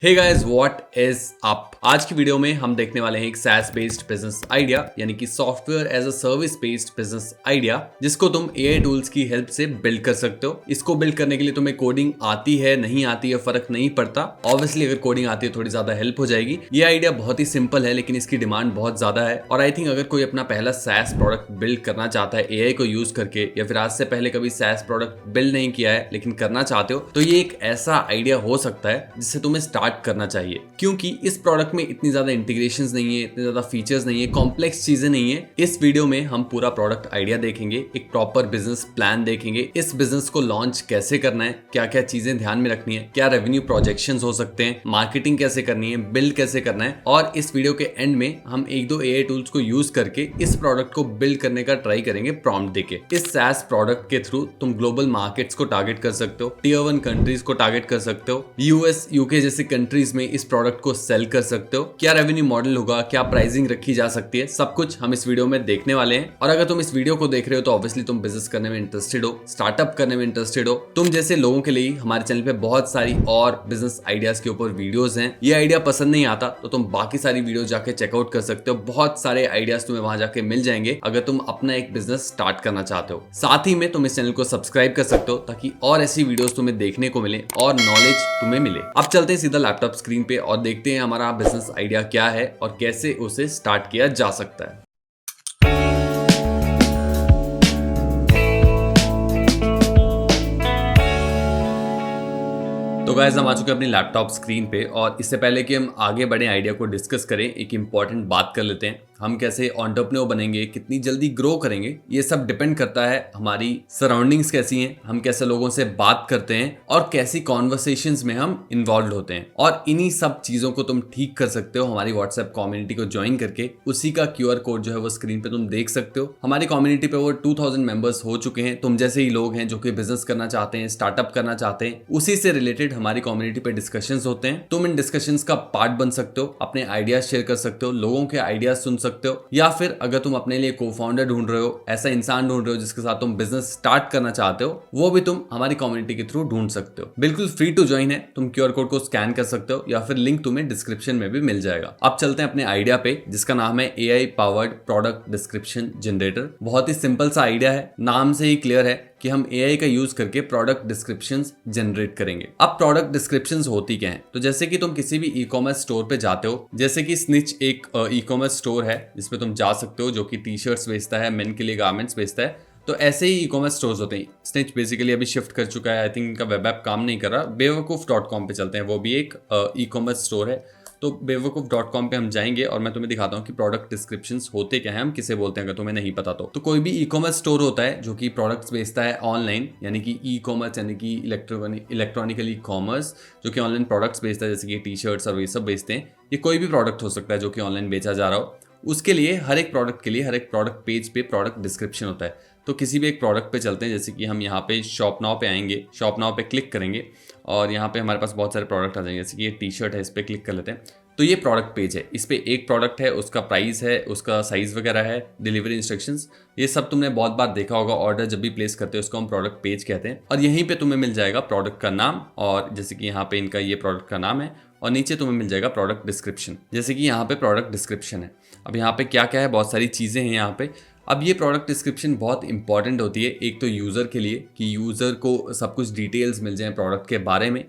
Hey guys what is up. आज की video में हम देखने वाले हैं एक SaaS बेस्ड बिजनेस आइडिया यानी कि software as a service based business idea जिसको तुम AI टूल्स की हेल्प से बिल्ड कर सकते हो। इसको बिल्ड करने के लिए तुम्हें कोडिंग आती है नहीं आती है फर्क नहीं पड़ता। ऑब्वियसली अगर कोडिंग आती है थोड़ी ज्यादा हेल्प हो जाएगी। ये आइडिया बहुत ही सिंपल है लेकिन इसकी डिमांड बहुत ज्यादा है और आई थिंक अगर कोई अपना पहला SaaS प्रोडक्ट बिल्ड करना चाहता है AI को यूज करके या फिर आज से पहले कभी SaaS प्रोडक्ट बिल्ड नहीं किया है लेकिन करना चाहते हो तो ये एक ऐसा आइडिया हो सकता है जिससे तुम्हें स्टार्ट करना चाहिए, क्योंकि इस प्रोडक्ट में इतनी ज्यादा इंटीग्रेशंस नहीं है, इतने ज्यादा फीचर्स नहीं है, कॉम्प्लेक्स चीजें नहीं है। इस वीडियो में हम पूरा प्रोडक्ट आइडिया देखेंगे, एक प्रॉपर बिजनेस प्लान देखेंगे, इस बिजनेस को लॉन्च कैसे करना है, क्या क्या चीजें ध्यान में रखनी है, क्या रेवेन्यू प्रोजेक्शंस हो सकते हैं, मार्केटिंग कैसे करनी है, बिल्ड कैसे करना है और इस वीडियो के एंड में हम एक दो AI टूल्स को यूज करके इस प्रोडक्ट को बिल्ड करने का ट्राई करेंगे प्रॉम्प्ट देके। इस SaaS प्रोडक्ट के थ्रू तुम ग्लोबल मार्केट्स को टारगेट कर सकते हो, Tier 1 कंट्रीज को टारगेट कर सकते हो, US UK जैसे कंट्रीज में इस प्रोडक्ट को सेल कर सकते हो। क्या रेवेन्यू मॉडल होगा, क्या प्राइसिंग रखी जा सकती है, सब कुछ हम इस वीडियो में देखने वाले हैं। और अगर तुम इस वीडियो को देख रहे हो तो ऑब्वियसली तुम बिजनेस करने में इंटरेस्टेड हो, स्टार्टअप करने में इंटरेस्टेड हो। तुम जैसे लोगों के लिए हमारे चैनल पे बहुत सारी और बिजनेस आइडियाज के ऊपर वीडियोस हैं। ये आइडिया पसंद नहीं आता तो तुम बाकी सारी वीडियो जाके चेकआउट कर सकते हो। बहुत सारे आइडियाज तुम्हें वहां जाके मिल जाएंगे अगर तुम अपना एक बिजनेस स्टार्ट करना चाहते हो। साथ ही में तुम इस चैनल को सब्सक्राइब कर सकते हो ताकि और ऐसी वीडियोस तुम्हें देखने को मिले और नॉलेज तुम्हें मिले। अब चलते हैं सीधा लैपटॉप स्क्रीन पे और देखते हैं हमारा बिजनेस आइडिया क्या है और कैसे उसे स्टार्ट किया जा सकता है। तो गाइस हम आ चुके हैं अपनी लैपटॉप स्क्रीन पे और इससे पहले कि हम आगे बढ़े आइडिया को डिस्कस करें एक इंपॉर्टेंट बात कर लेते हैं। हम कैसे एंटरप्रेन्योर बनेंगे, कितनी जल्दी ग्रो करेंगे, ये सब डिपेंड करता है हमारी सराउंडिंग्स कैसी हैं, हम कैसे लोगों से बात करते हैं और कैसी कॉन्वर्सेशंस में हम इन्वॉल्व होते हैं। और इन्हीं सब चीजों को तुम ठीक कर सकते हो हमारी व्हाट्सएप कम्युनिटी को ज्वाइन करके। उसी का QR कोड जो है वो स्क्रीन पे तुम देख सकते हो। हमारी कम्युनिटी पे वो 2000 मेंबर्स हो चुके हैं। तुम जैसे ही लोग हैं जो कि बिजनेस करना चाहते हैं, स्टार्टअप करना चाहते हैं, उसी से रिलेटेड हमारी कम्युनिटी पे डिस्कशंस होते हैं। तुम इन डिस्कशंस का पार्ट बन सकते हो, अपने आइडियाज शेयर कर सकते हो, लोगों के आइडियाज सुन सकते हो, या फिर अगर तुम अपने लिए को-फाउंडर ढूंढ रहे हो, ऐसा इंसान ढूंढ रहे हो जिसके साथ तुम बिजनेस स्टार्ट करना चाहते हो, वो भी तुम हमारी कम्युनिटी के थ्रू ढूंढ सकते हो। बिल्कुल फ्री टू ज्वाइन है। तुम QR कोड को स्कैन कर सकते हो या फिर लिंक तुम्हें डिस्क्रिप्शन में भी मिल जाएगा। अब चलते हैं अपने आइडिया पे जिसका नाम है AI powered product description generator. बहुत ही सिंपल सा आइडिया है, नाम से ही क्लियर है कि हम AI का यूज करके प्रोडक्ट डिस्क्रिप्शंस जनरेट करेंगे। अब प्रोडक्ट डिस्क्रिप्शंस होती क्या है, तो जैसे कि तुम किसी भी ई-कॉमर्स स्टोर पे जाते हो, जैसे कि स्निच एक ई-कॉमर्स स्टोर है जिसमें तुम जा सकते हो जो कि टी-शर्ट्स बेचता है, मेन के लिए गारमेंट्स बेचता है। तो ऐसे ही ई-कॉमर्स स्टोर्स होते हैं। स्निच बेसिकली अभी शिफ्ट कर चुका है, आई थिंक इनका वेब ऐप काम नहीं कर रहा। बेवकूफ.com पे चलते हैं, वो भी एक ई-कॉमर्स स्टोर है। तो बेवकूफ.com पे हम जाएंगे और मैं तुम्हें दिखाता हूँ कि प्रोडक्ट डिस्क्रिप्शंस होते क्या हैं, हम किसे बोलते हैं अगर तुम्हें नहीं पता तो कोई भी ई-कॉमर्स स्टोर होता है जो कि प्रोडक्ट्स बेचता है ऑनलाइन, यानी कि ई-कॉमर्स यानी कि इलेक्ट्रॉनिकल ई-कॉमर्स जो कि ऑनलाइन प्रोडक्ट्स बेचता है, जैसे कि टी-शर्ट्स और ये सब बेचते हैं। ये कोई भी प्रोडक्ट हो सकता है जो कि ऑनलाइन बेचा जा रहा हो। उसके लिए हर एक प्रोडक्ट के लिए हर एक प्रोडक्ट पेज पे प्रोडक्ट डिस्क्रिप्शन होता है। तो किसी भी एक प्रोडक्ट पे चलते हैं, जैसे कि हम यहाँ पे शॉप नाउ पे आएंगे, शॉप नाउ पे क्लिक करेंगे और यहाँ पे हमारे पास बहुत सारे प्रोडक्ट आ जाएंगे। जैसे कि ये टी-शर्ट है, इस पर क्लिक कर लेते हैं। तो ये प्रोडक्ट पेज है, इस पे एक प्रोडक्ट है, उसका प्राइस है, उसका साइज वगैरह है, डिलीवरी इंस्ट्रक्शंस, ये सब तुमने बहुत बार देखा होगा। ऑर्डर जब भी प्लेस करते हो उसको हम प्रोडक्ट पेज कहते हैं। और यहीं पे तुम्हें मिल जाएगा प्रोडक्ट का नाम, और जैसे कि यहाँ पे इनका ये प्रोडक्ट का नाम है और नीचे तुम्हें मिल जाएगा प्रोडक्ट डिस्क्रिप्शन। जैसे कि यहाँ पे प्रोडक्ट डिस्क्रिप्शन है। अब यहाँ पे क्या क्या है, बहुत सारी चीज़ें हैं यहाँ पे। अब ये प्रोडक्ट डिस्क्रिप्शन बहुत इंपॉर्टेंट होती है, एक तो यूज़र के लिए कि यूज़र को सब कुछ डिटेल्स मिल जाए प्रोडक्ट के बारे में।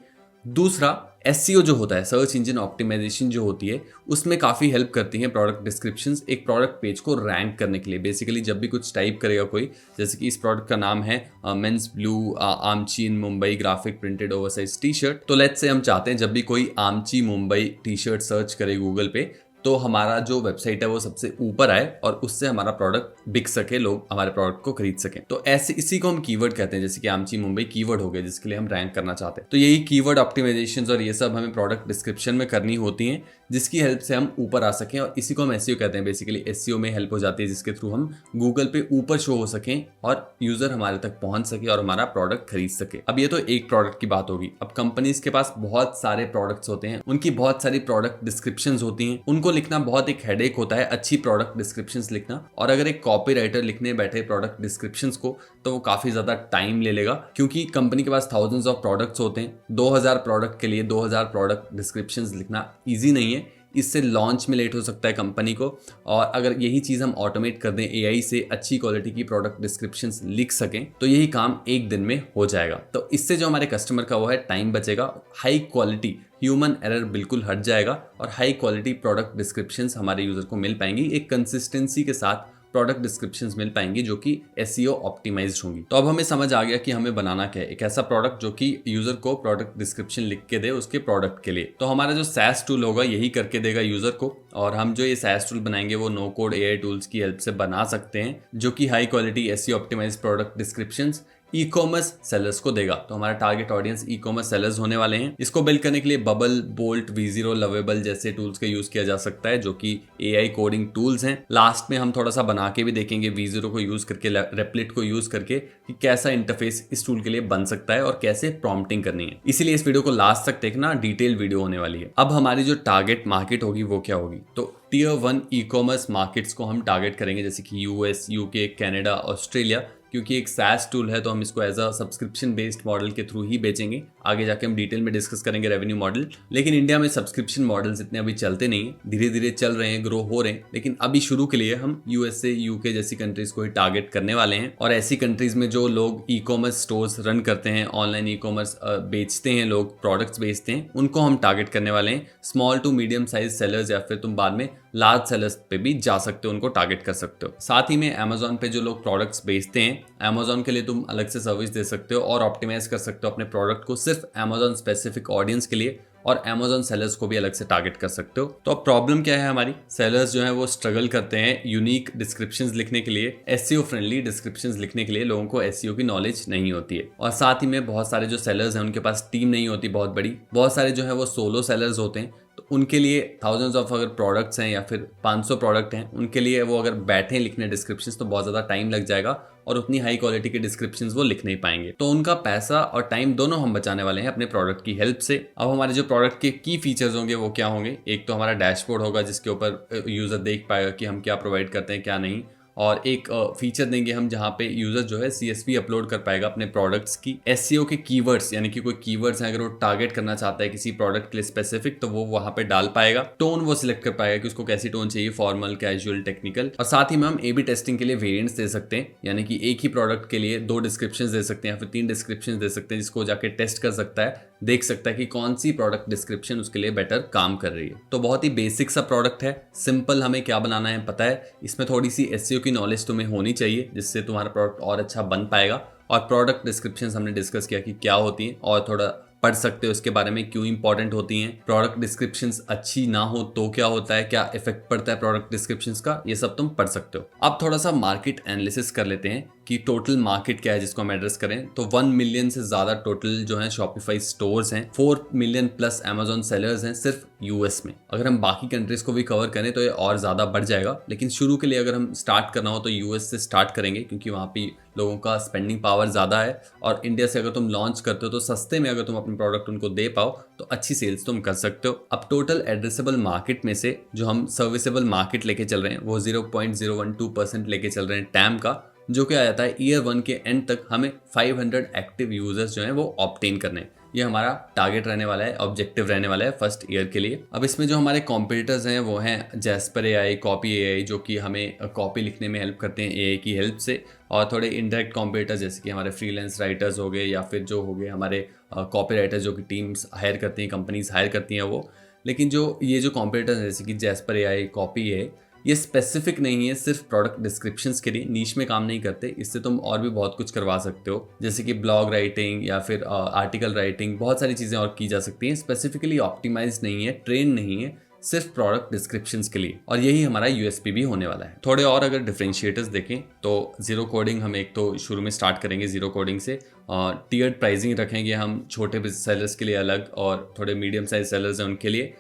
दूसरा SEO जो होता है, सर्च इंजन ऑप्टिमाइजेशन जो होती है, उसमें काफ़ी हेल्प करती हैं प्रोडक्ट डिस्क्रिप्शंस एक प्रोडक्ट पेज को रैंक करने के लिए। बेसिकली जब भी कुछ टाइप करेगा कोई, जैसे कि इस प्रोडक्ट का नाम है men's blue Amchi in Mumbai graphic printed oversize T-shirt. तो लेट्स से हम चाहते हैं जब भी कोई आमची मुंबई टी-शर्ट सर्च करे गूगल पे तो हमारा जो वेबसाइट है वो सबसे ऊपर आए और उससे हमारा प्रोडक्ट बिक सके, लोग हमारे प्रोडक्ट को खरीद सकें। तो ऐसे इसी को हम कीवर्ड कहते हैं। जैसे कि आमची मुंबई कीवर्ड हो गया जिसके लिए हम रैंक करना चाहते हैं। तो यही कीवर्ड ऑप्टिमाइजेशंस और ये सब हमें प्रोडक्ट डिस्क्रिप्शन में करनी होती हैं जिसकी हेल्प से हम ऊपर आ सकें, और इसी को हम SEO कहते हैं। बेसिकली SEO में हेल्प हो जाती है जिसके थ्रू हम गूगल पे ऊपर शो हो सकें और यूजर हमारे तक पहुंच सके और हमारा प्रोडक्ट खरीद सके। अब ये तो एक प्रोडक्ट की बात होगी। अब कंपनीज के पास बहुत सारे प्रोडक्ट्स होते हैं, उनकी बहुत सारी प्रोडक्ट डिस्क्रिप्शंस होती हैं, उनको उनको लिखना बहुत एक हेडेक होता है, अच्छी प्रोडक्ट डिस्क्रिप्शंस लिखना। और अगर एक कॉपी राइटर लिखने बैठे प्रोडक्ट डिस्क्रिप्शंस को तो वो काफ़ी ज़्यादा टाइम ले लेगा, क्योंकि कंपनी के पास थाउजेंड्स ऑफ प्रोडक्ट्स होते हैं। 2000 प्रोडक्ट के लिए 2000 प्रोडक्ट डिस्क्रिप्शंस लिखना ईजी नहीं है। इससे लॉन्च में लेट हो सकता है कंपनी को। और अगर यही चीज़ हम ऑटोमेट कर दें, एआई से अच्छी क्वालिटी की प्रोडक्ट डिस्क्रिप्शंस लिख सकें, तो यही काम एक दिन में हो जाएगा। तो इससे जो हमारे कस्टमर का वो है टाइम बचेगा, हाई क्वालिटी ह्यूमन एरर बिल्कुल हट जाएगा और हाई क्वालिटी प्रोडक्ट डिस्क्रिप्शंस हमारे यूजर को मिल पाएंगी, एक कंसिस्टेंसी के साथ प्रोडक्ट डिस्क्रिप्शंस मिल पाएंगी जो कि एसईओ ऑप्टिमाइज्ड होंगी। तो अब हमें समझ आ गया कि हमें बनाना क्या है, एक ऐसा प्रोडक्ट जो कि यूजर को प्रोडक्ट डिस्क्रिप्शन लिख के दे उसके प्रोडक्ट के लिए। तो हमारा जो SaaS टूल होगा यही करके देगा यूजर को, और हम जो ये SaaS टूल बनाएंगे वो नो कोड एआई टूल्स की हेल्प से बना सकते हैं, जो कि high quality SEO optimised product descriptions e commerce sellers को देगा। तो हमारा target audience e commerce sellers होने वाले हैं। इसको बिल्ड करने के लिए बबल, बोल्ट, V0, लवेबल जैसे टूल्स का यूज किया जा सकता है, जो कि एआई कोडिंग टूल्स हैं। लास्ट में हम थोड़ा सा बना के भी देखेंगे V0 को यूज करके, रेप्लिट को यूज करके, कि कैसा इंटरफेस इस टूल के लिए बन सकता है और कैसे प्रॉम्प्टिंग करनी है। इसीलिए इस वीडियो को लास्ट तक देखना, डिटेल वीडियो होने वाली है। अब हमारी जो टारगेट मार्केट होगी वो क्या होगी, तो Tier 1 ई कॉमर्स मार्केट्स को हम टारगेट करेंगे, जैसे कि US, UK, कनाडा, ऑस्ट्रेलिया। क्योंकि एक SaaS टूल है तो हम इसको as a subscription based model के थ्रू ही बेचेंगे। आगे जाके हम डिटेल में डिस्कस करेंगे रेवेन्यू मॉडल। लेकिन इंडिया में सब्सक्रिप्शन मॉडल्स इतने अभी चलते नहीं हैं, धीरे धीरे चल रहे हैं, ग्रो हो रहे हैं। लेकिन अभी शुरू के लिए हम USA, UK जैसी कंट्रीज को ही टारगेट करने वाले हैं। और ऐसी कंट्रीज में जो लोग ई कॉमर्स स्टोर्स रन करते हैं, ऑनलाइन ई कॉमर्स बेचते हैं, लोग प्रोडक्ट्स बेचते हैं, उनको हम टारगेट करने वाले हैं। Small to medium size sellers, या फिर तुम बाद में लार्ज सेलर्स पे भी जा सकते हो, उनको टारगेट कर सकते हो। साथ ही में Amazon पे जो लोग प्रोडक्ट्स बेचते हैं, Amazon के लिए तुम अलग से सर्विस दे सकते हो और ऑप्टिमाइज कर सकते हो अपने प्रोडक्ट को सिर्फ Amazon स्पेसिफिक ऑडियंस के लिए, और Amazon सेलर्स को भी अलग से टारगेट कर सकते हो। तो अब प्रॉब्लम क्या है हमारी, सेलर्स जो है वो स्ट्रगल करते हैं यूनिक डिस्क्रिप्शंस लिखने के लिए, एसईओ फ्रेंडली डिस्क्रिप्शंस लिखने के लिए। लोगों को एसईओ की नॉलेज नहीं होती है, और साथ ही में बहुत सारे जो सेलर्स हैं उनके पास टीम नहीं होती बहुत बड़ी। बहुत सारे जो है वो सोलो सेलर्स होते हैं, तो उनके लिए थाउजेंड्स ऑफ अगर प्रोडक्ट्स हैं या फिर 500 प्रोडक्ट हैं, उनके लिए वो अगर बैठे लिखने डिस्क्रिप्शंस तो बहुत ज़्यादा टाइम लग जाएगा और उतनी हाई क्वालिटी के डिस्क्रिप्शंस वो लिख नहीं पाएंगे। तो उनका पैसा और टाइम दोनों हम बचाने वाले हैं अपने प्रोडक्ट की हेल्प से। अब हमारे जो प्रोडक्ट के की फीचर्स होंगे वो क्या होंगे, एक तो हमारा डैशबोर्ड होगा जिसके ऊपर यूज़र देख पाएगा कि हम क्या प्रोवाइड करते हैं क्या नहीं, और एक फीचर देंगे हम जहाँ पे यूजर जो है CSV अपलोड कर पाएगा अपने प्रोडक्ट्स की। एसईओ के कीवर्ड्स, यानी कि कोई कीवर्ड्स हैं अगर वो टारगेट करना चाहता है किसी प्रोडक्ट के लिए स्पेसिफिक, तो वो वहाँ पे डाल पाएगा। टोन वो सिलेक्ट कर पाएगा कि उसको कैसी टोन चाहिए, फॉर्मल, कैजुअल, टेक्निकल। और साथ ही में हम A/B टेस्टिंग के लिए वेरिएंट्स दे सकते हैं, यानी कि एक ही प्रोडक्ट के लिए 2 डिस्क्रिप्शन दे सकते हैं या फिर 3 डिस्क्रिप्शन दे सकते हैं, जिसको जाके टेस्ट कर सकता है, देख सकता है कि कौन सी प्रोडक्ट डिस्क्रिप्शन उसके लिए बेटर काम कर रही है। तो बहुत ही बेसिक सा प्रोडक्ट है, सिंपल, हमें क्या बनाना है पता है। इसमें थोड़ी सी एसईओ की नॉलेज तुम्हें होनी चाहिए, जिससे तुम्हारा प्रोडक्ट और अच्छा बन पाएगा। और प्रोडक्ट डिस्क्रिप्शंस हमने डिस्कस किया कि क्या होती हैं, और थोड़ा पढ़ सकते हो इसके बारे में, क्यों इंपॉर्टेंट होती हैं। प्रोडक्ट डिस्क्रिप्शंस अच्छी ना हो तो क्या होता है, क्या इफेक्ट पड़ता है प्रोडक्ट डिस्क्रिप्शंस का, ये सब तुम पढ़ सकते हो। अब थोड़ा सा मार्केट एनालिसिस कर लेते हैं कि टोटल मार्केट क्या है जिसको हम एड्रेस करें। तो 1 मिलियन से ज्यादा टोटल जो है शॉपिफाई स्टोर्स हैं, 4 मिलियन प्लस Amazon सेलर्स हैं सिर्फ US में। अगर हम बाकी कंट्रीज को भी कवर करें तो ये और ज्यादा बढ़ जाएगा, लेकिन शुरू के लिए अगर हम स्टार्ट करना हो तो US से स्टार्ट करेंगे, क्योंकि वहाँ पे लोगों का स्पेंडिंग पावर ज्यादा है। और इंडिया से अगर तुम लॉन्च करते हो तो सस्ते में अगर तुम अपने प्रोडक्ट उनको दे पाओ तो अच्छी सेल्स तुम कर सकते हो। अब टोटल एड्रेसेबल मार्केट में से जो हम सर्विसेबल मार्केट लेके चल रहे हैं वो 0.012% लेके चल रहे हैं टैम का, जो कि आ जाता है ईयर 1 के एंड तक हमें 500 एक्टिव यूजर्स जो हैं वो ऑब्टेन करने। ये हमारा टारगेट रहने वाला है, ऑब्जेक्टिव रहने वाला है फर्स्ट ईयर के लिए। अब इसमें जो हमारे कॉम्पिटिटर्स हैं वो हैं जैस्पर AI, कॉपी AI, जो कि हमें कॉपी लिखने में हेल्प करते हैं AI की हेल्प से। और थोड़े इनडायरेक्ट कॉम्पिटिटर्स जैसे कि हमारे फ्रीलांस राइटर्स हो गए, या फिर जो हो गए हमारे कॉपी राइटर्स जो कि टीम्स हायर करती हैं, कंपनीज हायर करती हैं वो। लेकिन जो ये जो कॉम्पिटिटर्स हैं जैसे कि जैस्पर AI, कॉपी AI, ये स्पेसिफिक नहीं है सिर्फ प्रोडक्ट डिस्क्रिप्शंस के लिए, नीश में काम नहीं करते। इससे तुम और भी बहुत कुछ करवा सकते हो, जैसे कि ब्लॉग राइटिंग या फिर आर्टिकल राइटिंग, बहुत सारी चीज़ें और की जा सकती हैं। स्पेसिफिकली ऑप्टिमाइज नहीं है, ट्रेन नहीं है, सिर्फ प्रोडक्ट डिस्क्रिप्शंस के लिए। और यही हमारा USP भी होने वाला है। थोड़े और अगर डिफरेंशिएटर्स देखें तो जीरो कोडिंग हम एक तो शुरू में स्टार्ट करेंगे जीरो कोडिंग से। टीयर्ड प्राइसिंग रखेंगे हम छोटे सेलर्स के लिए अलग, और थोड़े मीडियम साइज सेलर्स हैं उनके लिए।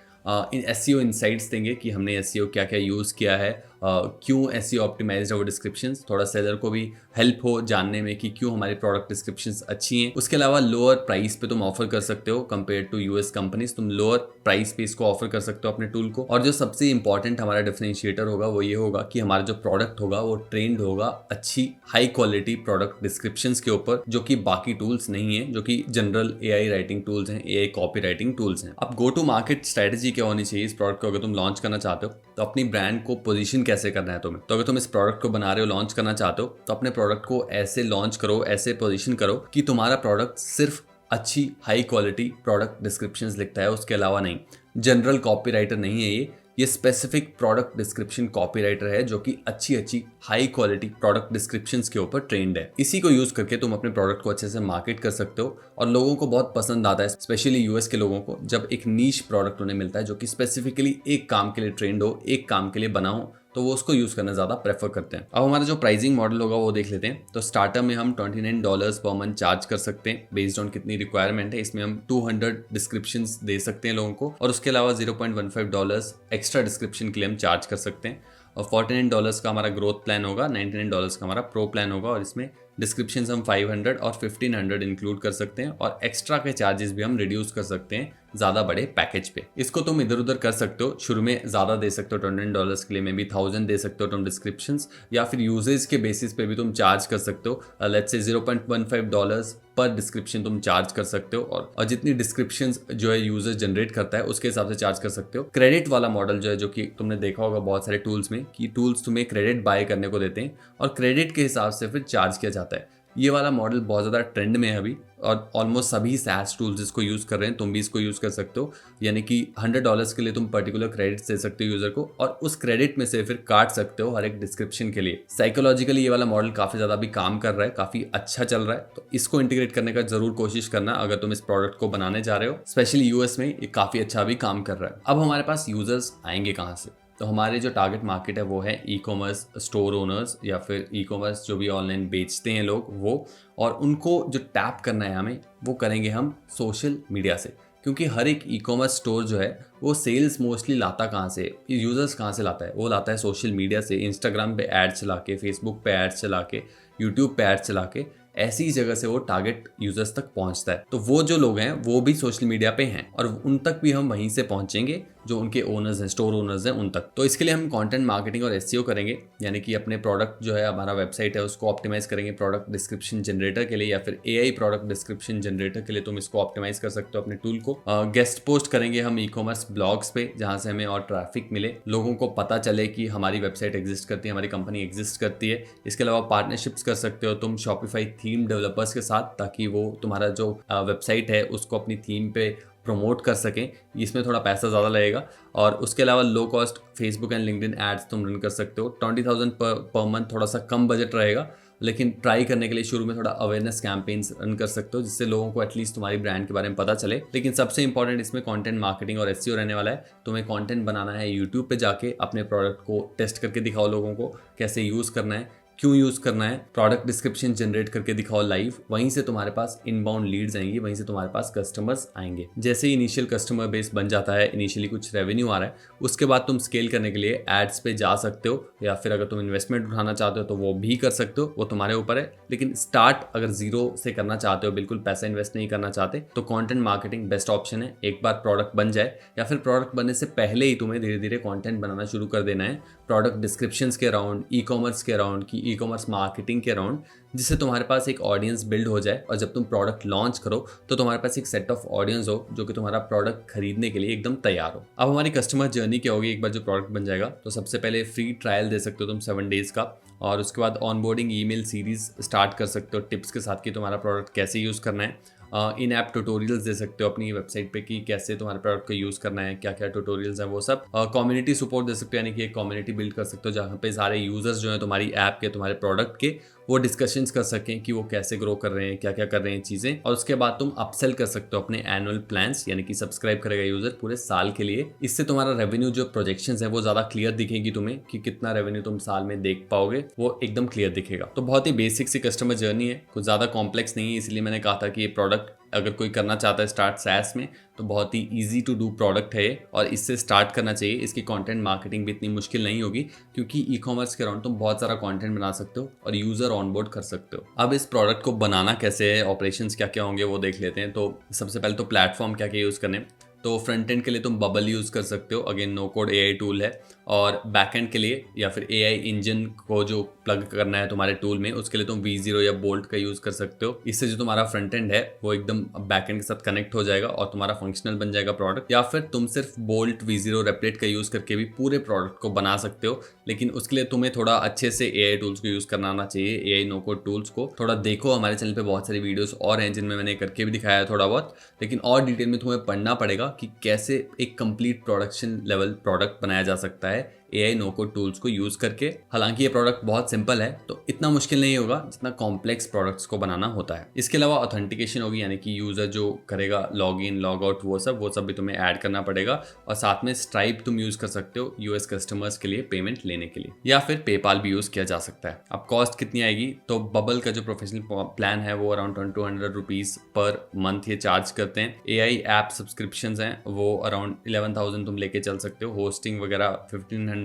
इन SEO इनसाइट्स देंगे कि हमने SEO क्या क्या यूज़ किया है, क्यों एसईओ ऑप्टिमाइज्ड है वो डिस्क्रिप्शंस, थोड़ा सेलर को भी हेल्प हो जानने में कि क्यों हमारी प्रोडक्ट डिस्क्रिप्शंस अच्छी हैं। उसके अलावा लोअर प्राइस पे तुम ऑफर कर सकते हो कंपेयर टू यूएस कंपनीज, तुम लोअर प्राइस पे इसको ऑफर कर सकते हो अपने टूल को। और जो सबसे इंपॉर्टेंट हमारा डिफरेंशिएटर होगा वो ये होगा कि हमारा जो प्रोडक्ट होगा वो ट्रेंड होगा अच्छी हाई क्वालिटी प्रोडक्ट डिस्क्रिप्शंस के ऊपर, जो कि बाकी टूल्स नहीं है, जो कि जनरल एआई राइटिंग टूल्स हैं, एआई कॉपी राइटिंग टूल्स हैं। अब गो टू मार्केट स्ट्रेटजी क्या होनी चाहिए इस प्रोडक्ट को अगर तुम लॉन्च करना चाहते हो, तो अपनी ब्रांड को पोजीशन कैसे करना है तुम्हें। तो अगर तुम इस प्रोडक्ट को बना रहे हो, लॉन्च करना चाहते हो, तो अपने प्रोडक्ट को ऐसे लॉन्च करो, ऐसे पोजीशन करो कि तुम्हारा प्रोडक्ट सिर्फ अच्छी हाई क्वालिटी प्रोडक्ट डिस्क्रिप्शंस लिखता है, उसके अलावा नहीं। जनरल कॉपीराइटर नहीं है ये स्पेसिफिक प्रोडक्ट डिस्क्रिप्शन कॉपीराइटर है जो कि अच्छी हाई क्वालिटी प्रोडक्ट डिस्क्रिप्शंस के ऊपर ट्रेंड है। इसी को यूज करके तुम अपने प्रोडक्ट को अच्छे से मार्केट कर सकते हो और लोगों को बहुत पसंद आता है, स्पेशली यूएस के लोगों को, जब एक नीश प्रोडक्ट उन्हें मिलता है जो कि स्पेसिफिकली एक काम के लिए ट्रेंड हो, एक काम के लिए बना हो, तो वो उसको यूज करना ज्यादा प्रेफर करते हैं। अब हमारा जो प्राइसिंग मॉडल होगा वो देख लेते हैं। तो स्टार्टर में हम $29 पर मंथ चार्ज कर सकते हैं बेस्ड ऑन कितनी रिक्वायरमेंट है। इसमें हम 200 डिस्क्रिप्शंस दे सकते हैं लोगों को, और उसके अलावा $0.15 एक्स्ट्रा डिस्क्रिप्शन के लिए हम चार्ज कर सकते हैं। और $49 का हमारा ग्रोथ प्लान होगा, $99 का हमारा प्रो प्लान होगा, और इसमें डिस्क्रिप्शन हम 500 और 1500 इंक्लूड कर सकते हैं, और एक्स्ट्रा के चार्जेस भी हम रिड्यूस कर सकते हैं ज्यादा बड़े पैकेज पे। इसको तुम इधर उधर कर सकते हो, शुरू में ज्यादा दे सकते हो, $29 के लिए में भी 1000 दे सकते हो तुम डिस्क्रिप्शंस, या फिर यूजेज के बेसिस पे भी तुम चार्ज कर सकते हो। लेट्स से $0.15 पर डिस्क्रिप्शन तुम चार्ज कर सकते हो, और जितनी डिस्क्रिप्शंस जो है यूजर जनरेट करता है उसके हिसाब से चार्ज कर सकते हो। क्रेडिट वाला मॉडल जो है, जो कि तुमने देखा होगा बहुत सारे टूल्स में कि टूल्स तुम्हें क्रेडिट बाय करने को देते हैं और क्रेडिट के हिसाब से फिर चार्ज किया जाता है। ये वाला मॉडल बहुत ज़्यादा ट्रेंड में है अभी, और ऑलमोस्ट सभी SaaS टूल्स इसको यूज़ कर रहे हैं, तुम भी इसको यूज़ कर सकते हो। यानी कि $100 के लिए तुम पर्टिकुलर क्रेडिट दे सकते हो यूज़र को, और उस क्रेडिट में से फिर काट सकते हो हर एक डिस्क्रिप्शन के लिए। साइकोलॉजिकली ये वाला मॉडल काफ़ी ज़्यादा भी काम कर रहा है, काफ़ी अच्छा चल रहा है, तो इसको इंटीग्रेट करने का जरूर कोशिश करना अगर तुम इस प्रोडक्ट को बनाने जा रहे हो। स्पेशली यूएस में ये काफ़ी अच्छा भी काम कर रहा है। अब हमारे पास यूजर्स आएंगे कहाँ से? तो हमारे जो टारगेट मार्केट है वो है ई कॉमर्स स्टोर ओनर्स, या फिर ई कॉमर्स जो भी ऑनलाइन बेचते हैं लोग वो, और उनको जो टैप करना है हमें वो करेंगे हम सोशल मीडिया से। क्योंकि हर एक ई कॉमर्स स्टोर जो है वो सेल्स मोस्टली लाता कहाँ से, यूजर्स कहाँ से लाता है, वो लाता है सोशल मीडिया से। इंस्टाग्राम पे एड चला के, फेसबुक पे एड चला के, यूट्यूब पे एड चला के, ऐसी जगह से वो टारगेट यूजर्स तक पहुंचता है। तो वो जो लोग हैं वो भी सोशल मीडिया पे हैं, और उन तक भी हम वहीं से पहुंचेंगे जो उनके ओनर्स हैं, स्टोर ओनर्स हैं, उन तक। तो इसके लिए हम कंटेंट मार्केटिंग और एसईओ करेंगे, यानी कि अपने प्रोडक्ट जो है, हमारा वेबसाइट है, उसको ऑप्टिमाइज करेंगे प्रोडक्ट डिस्क्रिप्शन जनरेटर के लिए, या फिर एआई प्रोडक्ट डिस्क्रिप्शन जनरेटर के लिए तुम इसको ऑप्टिमाइज कर सकते हो अपने टूल को। गेस्ट पोस्ट करेंगे हम ई कॉमर्स ब्लॉग्स पे, जहां से हमें और ट्रैफिक मिले, लोगों को पता चले कि हमारी वेबसाइट एग्जिस्ट करती है, हमारी कंपनी एग्जिस्ट करती है। इसके अलावा पार्टनरशिप्स कर सकते हो तुम शॉपिफाई थीम डेवलपर्स के साथ, ताकि वो तुम्हारा जो वेबसाइट है उसको अपनी थीम पे प्रमोट कर सकें। इसमें थोड़ा पैसा ज़्यादा लगेगा। और उसके अलावा low cost Facebook and LinkedIn ads तुम रन कर सकते हो। 20,000 पर मंथ थोड़ा सा कम बजट रहेगा, लेकिन ट्राई करने के लिए शुरू में थोड़ा अवेयरनेस कैंपेन्स रन कर सकते हो, जिससे लोगों को एटलीस्ट तुम्हारी ब्रांड के बारे में पता चले। लेकिन सबसे इंपॉर्टेंट इसमें कंटेंट मार्केटिंग और एसईओ रहने वाला है। तुम्हें कंटेंट बनाना है, यूट्यूब पे जाके अपने प्रोडक्ट को टेस्ट करके दिखाओ लोगों को, कैसे यूज़ करना है, क्यों यूज करना है, प्रोडक्ट डिस्क्रिप्शन जनरेट करके दिखाओ लाइव। वहीं से तुम्हारे पास इनबाउंड लीड्स आएंगी, वहीं से तुम्हारे पास कस्टमर्स आएंगे। जैसे ही इनिशियल कस्टमर बेस बन जाता है, इनिशियली कुछ रेवेन्यू आ रहा है, उसके बाद तुम स्केल करने के लिए एड्स पे जा सकते हो, या फिर अगर तुम इन्वेस्टमेंट उठाना चाहते हो तो वो भी कर सकते हो, वो तुम्हारे ऊपर है। लेकिन स्टार्ट अगर जीरो से करना चाहते हो, बिल्कुल पैसा इन्वेस्ट नहीं करना चाहते, तो कंटेंट मार्केटिंग बेस्ट ऑप्शन है। एक बार प्रोडक्ट बन जाए, या फिर प्रोडक्ट बनने से पहले ही तुम्हें धीरे धीरे कंटेंट बनाना शुरू कर देना है प्रोडक्ट डिस्क्रिप्शंस के अराउंड, ई कॉमर्स के अराउंड, की ई कॉमर्स मार्केटिंग के अराउंड, जिससे तुम्हारे पास एक ऑडियंस बिल्ड हो जाए, और जब तुम प्रोडक्ट लॉन्च करो तो तुम्हारे पास एक सेट ऑफ ऑडियंस हो जो कि तुम्हारा प्रोडक्ट खरीदने के लिए एकदम तैयार हो। अब हमारी कस्टमर जर्नी क्या होगी एक बार जो प्रोडक्ट बन जाएगा? तो सबसे पहले फ्री ट्रायल दे सकते हो तुम 7 डेज का, और उसके बाद ऑनबोर्डिंग ईमेल सीरीज स्टार्ट कर सकते हो टिप्स के साथ कि तुम्हारा प्रोडक्ट कैसे यूज़ करना है। इन ऐप ट्यूटोरियल्स दे सकते हो अपनी वेबसाइट पे कि कैसे तुम्हारे प्रोडक्ट को यूज़ करना है, क्या क्या ट्यूटोरियल्स हैं वो सब। कम्युनिटी सपोर्ट दे सकते हो, यानी कि एक कम्युनिटी बिल्ड कर सकते हो जहाँ पे सारे यूजर्स जो हैं तुम्हारी ऐप के, तुम्हारे प्रोडक्ट के, वो डिस्कशंस कर सकें कि वो कैसे ग्रो कर रहे हैं, क्या क्या कर रहे हैं चीज़ें। और उसके बाद तुम अपसेल कर सकते हो अपने एनुअल प्लान्स, यानी कि सब्सक्राइब करेगा यूजर पूरे साल के लिए। इससे तुम्हारा रेवेन्यू जो प्रोजेक्शंस है वो ज़्यादा क्लियर दिखेगी तुम्हें, कि कितना रेवेन्यू तुम साल में देख पाओगे, वो एकदम क्लियर दिखेगा। तो बहुत ही बेसिक सी कस्टमर जर्नी है, कुछ ज़्यादा कॉम्प्लेक्स नहीं है, इसलिए मैंने कहा था कि ये प्रोडक्ट अगर कोई करना चाहता है स्टार्ट सैस में तो बहुत ही ईजी टू डू प्रोडक्ट है और इससे स्टार्ट करना चाहिए। इसकी कंटेंट मार्केटिंग भी इतनी मुश्किल नहीं होगी क्योंकि ई कॉमर्स के अराउंड तुम बहुत सारा कंटेंट बना सकते हो और यूजर ऑनबोर्ड कर सकते हो। अब इस प्रोडक्ट को बनाना कैसे है, ऑपरेशंस क्या क्या होंगे वो देख लेते हैं। तो सबसे पहले तो प्लेटफॉर्म क्या क्या यूज़ करने। तो फ्रंट एंड के लिए तुम बबल यूज़ कर सकते हो, again no code AI tool है। और बैक एंड के लिए या फिर एआई इंजन को जो प्लग करना है तुम्हारे टूल में उसके लिए तुम V0 या बोल्ट का यूज़ कर सकते हो। इससे जो तुम्हारा फ्रंट एंड है वो एकदम बैक एंड के साथ कनेक्ट हो जाएगा और तुम्हारा फंक्शनल बन जाएगा प्रोडक्ट। या फिर तुम सिर्फ बोल्ट V0 रेपलेट का यूज़ करके भी पूरे प्रोडक्ट को बना सकते हो, लेकिन उसके लिए तुम्हें थोड़ा अच्छे से एआई टूल्स को यूज़ करना आना चाहिए। एआई नो कोड टूल्स को थोड़ा देखो, हमारे चैनल पे बहुत सारी वीडियोस और हैं जिनमें मैंने करके भी दिखाया है थोड़ा बहुत, लेकिन और डिटेल में तुम्हें पढ़ना पड़ेगा कि कैसे एक कंप्लीट प्रोडक्शन लेवल प्रोडक्ट बनाया जा सकता है एआई नो कोड टूल्स को यूज करके। हालांकि ये प्रोडक्ट बहुत सिंपल है तो इतना मुश्किल नहीं होगा जितना कॉम्प्लेक्स प्रोडक्ट्स को बनाना होता है। इसके अलावा ऑथेंटिकेशन होगी, यानी कि यूजर जो करेगा लॉग इन लॉग आउट वो सब भी तुम्हें ऐड करना पड़ेगा। और साथ में स्ट्राइप तुम यूज कर सकते हो यूएस कस्टमर्स के लिए पेमेंट लेने के लिए, या फिर पेपाल भी यूज किया जा सकता है। अब कॉस्ट कितनी आएगी, तो बबल का जो प्रोफेशनल प्लान है वो अराउंड 200 रुपीज पर मंथ ये चार्ज करते हैं। एआई ऐप सब्सक्रिप्शन हैं वो अराउंड 11,000 तुम लेके चल सकते हो, होस्टिंग वगैरह 1500,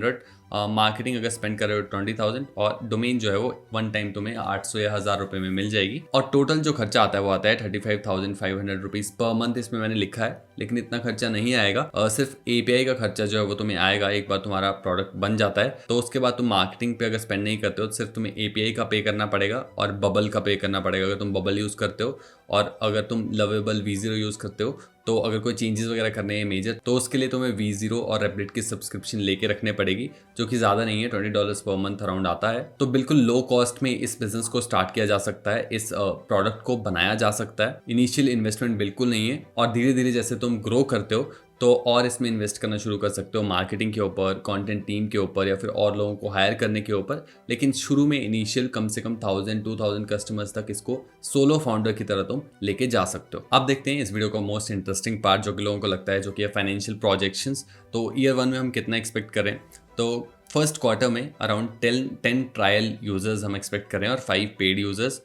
मार्केटिंग अगर स्पेंड कर रहे हो 20,000 और डोमेन जो है वो वन टाइम तुम्हें 800 या 1000 रुपए में मिल जाएगी। और टोटल जो खर्चा आता है वो आता है 35,500 रुपीज पर मंथ, इसमें मैंने लिखा है, लेकिन इतना खर्चा नहीं आएगा। सिर्फ एपीआई का खर्चा जो है वो तुम्हें आएगा एक बार तुम्हारा प्रोडक्ट बन जाता है। तो उसके बाद तुम मार्केटिंग पे अगर स्पेंड नहीं करते हो तो सिर्फ तुम्हें एपीआई का पे करना पड़ेगा और बबल का पे करना पड़ेगा अगर तुम बबल यूज करते हो। और अगर तुम लवेबल V0 यूज करते हो तो अगर कोई चेंजेस वगैरह करने हैं मेजर तो उसके लिए तुम्हें V0 और रेपलेट की सब्सक्रिप्शन लेके रखने पड़ेगी, जो कि ज़्यादा नहीं है, $20 पर मंथ अराउंड आता है। तो बिल्कुल लो कॉस्ट में इस बिजनेस को स्टार्ट किया जा सकता है, इस प्रोडक्ट को बनाया जा सकता है। इनिशियल इन्वेस्टमेंट बिल्कुल नहीं है और धीरे धीरे जैसे तुम ग्रो करते हो तो और इसमें इन्वेस्ट करना शुरू कर सकते हो, मार्केटिंग के ऊपर, कंटेंट टीम के ऊपर या फिर और लोगों को हायर करने के ऊपर। लेकिन शुरू में इनिशियल कम से कम 1000-2000 कस्टमर्स तक इसको सोलो फाउंडर की तरह तुम लेके जा सकते हो। अब देखते हैं इस वीडियो का मोस्ट इंटरेस्टिंग पार्ट जो कि लोगों को लगता है, जो कि है फाइनेंशियल प्रोजेक्शंस। तो ईयर 1 में हम कितना एक्सपेक्ट करें, तो फर्स्ट क्वार्टर में अराउंड 10 ट्रायल यूजर्स हम एक्सपेक्ट कर रहे हैं और 5 पेड यूजर्स।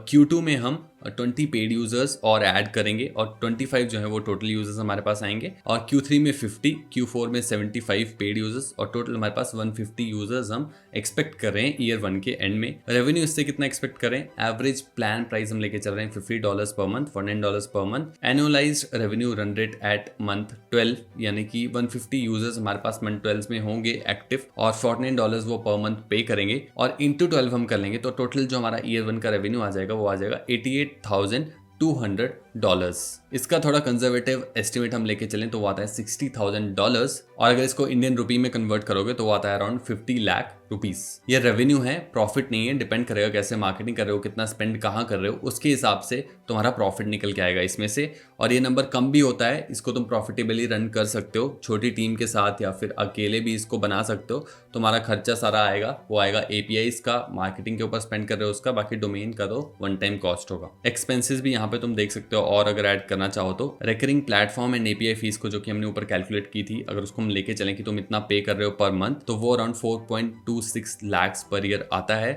Q2 में हम 20 पेड यूजर्स और ऐड करेंगे और 25 जो है वो टोटल यूजर्स हमारे पास आएंगे। और Q3 में 50, Q4 में 75 पेड यूजर्स और टोटल हमारे पास 150 यूजर्स हम एक्सपेक्ट कर रहे हैं ईयर 1 के एंड में। रेवेन्यू इससे कितना एक्सपेक्ट करें, एवरेज प्लान प्राइस हम लेके चल रहे हैं $50 पर month, $49 per month. Annualised revenue run rate at month 12, यानी कि 150 यूजर्स हमारे पास मंथ 12 में होंगे एक्टिव और $49 वो पर मंथ पे करेंगे और इंटू 12 हम कर लेंगे तो टोटल जो हमारा ईयर 1 का रेवेन्यू आ जाएगा वो आ जाएगा $88,200। इसका थोड़ा कंजर्वेटिव एस्टिमेट हम लेके चलें तो वो आता है $60,000 और अगर इसको इंडियन रुपी में कन्वर्ट करोगे तो वो आता है अराउंड 50 लाख रुपीस। ये रेवेन्यू है, प्रॉफिट नहीं है। डिपेंड करेगा कैसे मार्केटिंग कर रहे हो, कितना स्पेंड कहाँ कर रहे हो, उसके हिसाब से तुम्हारा प्रॉफिट निकल के आएगा इसमें से। और ये नंबर कम भी होता है, इसको तुम प्रॉफिटेबली रन कर सकते हो छोटी टीम के साथ या फिर अकेले भी इसको बना सकते हो। तुम्हारा खर्चा सारा आएगा वो आएगा एपीआईज का, मार्केटिंग के ऊपर स्पेंड कर रहे हो उसका, बाकी डोमेन का तो वन टाइम कॉस्ट होगा। एक्सपेंसेस भी यहाँ पे तुम देख सकते हो और अगर ऐड करना चाहो तो recurring platform and API fees को जो कि हमने ऊपर कैलकुलेट की थी, अगर उसको हम लेके चलें कि तुम इतना पे कर रहे हो पर मंथ तो वो अराउंड 4.26 लाख पर ईयर आता है।